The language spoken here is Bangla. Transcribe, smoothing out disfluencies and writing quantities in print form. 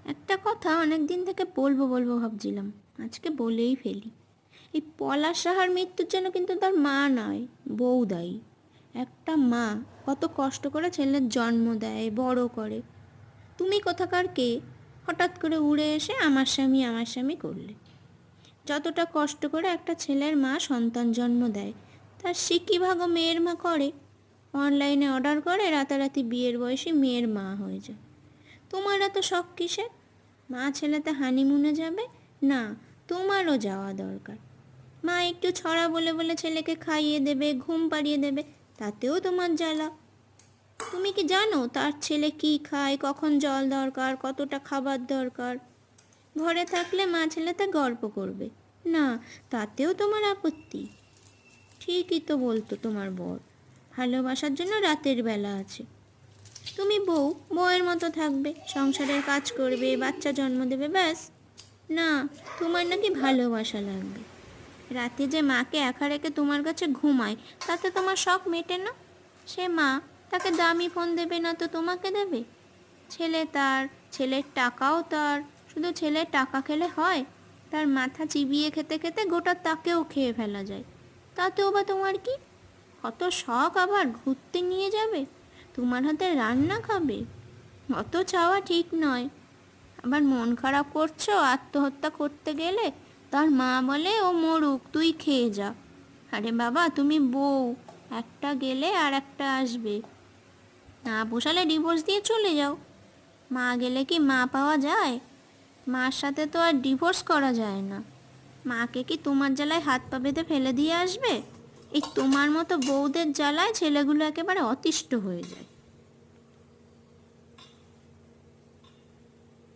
একটা কথা অনেক দিন থেকে বলবো বলবো ভাবছিলাম, আজকে বলেই ফেলি। এই পলাশ সাহার মৃত্যুর জন্য কিন্তু তার মা নয়, বউ দায়ী। একটা মা কত কষ্ট করে ছেলের জন্ম দেয়, বড় করে। তুমি কোথাকার কে? হঠাৎ করে উড়ে এসে আমার স্বামী করলে। যতটা কষ্ট করে একটা ছেলের মা সন্তান জন্ম দেয়, তার সিকি ভাগও মেয়ের মা করে। অনলাইনে অর্ডার করে রাতারাতি বিয়ের বয়সে মেয়ের মা হয়ে যায়। তোমার এত শখ কিসের? মা ছেলেতে হানিমুনে যাবে না, তোমারও যাওয়া দরকার। মা একটু ছড়া বলে বলে ছেলেকে খাইয়ে দেবে, ঘুম পাড়িয়ে দেবে, তাতেও তোমার জ্বালা। তুমি কি জানো তার ছেলে কি খায়, কখন জল দরকার, কতটা খাবার দরকার? ঘরে থাকলে মা ছেলেতে গল্প করবে না, তাতেও তোমার আপত্তি। ঠিকই তো বলতো তোমার বর, ভালোবাসার জন্য রাতের বেলা আছে। তুমি বউয়ের মতো থাকবে, সংসারের কাজ করবে, বাচ্চা জন্ম দেবে, ব্যাস। না, তোমার নাকি ভালোবাসা লাগবে। রাতে যে মাকে একা রেখে তোমার কাছে ঘুমায়, তাতে তোমার শখ মেটে না? সে মা, তাকে দামি ফোন দেবে না তো তোমাকে দেবে? ছেলে তার, ছেলের টাকাও তার। শুধু ছেলের টাকা খেলে হয়? তার মাথা চিবিয়ে খেতে খেতে গোটা তাকেও খেয়ে ফেলা যায়। তাতেও বা তোমার কি? কত শখ আবার ঘুরতে নিয়ে যাবে, তোমার হাতে রান্না খাবে। অত চাওয়া ঠিক নয়। আবার মন খারাপ করছো আত্মহত্যা করতে গেলে, তার মা বলে ও মরুক, তুই খেয়ে যা। আরে বাবা, তুমি বউ, একটা গেলে আর একটা আসবে। না পোষালে ডিভোর্স দিয়ে চলে যাও। মা গেলে কি মা পাওয়া যায়? মার সাথে তো আর ডিভোর্স করা যায় না। মাকে কি তোমার জ্বালায় হাত পা বেঁধে ফেলে দিয়ে আসবে? এই তোমার মতো বউদের জ্বালায় ছেলেগুলো একেবারে অতিষ্ঠ হয়ে যায়।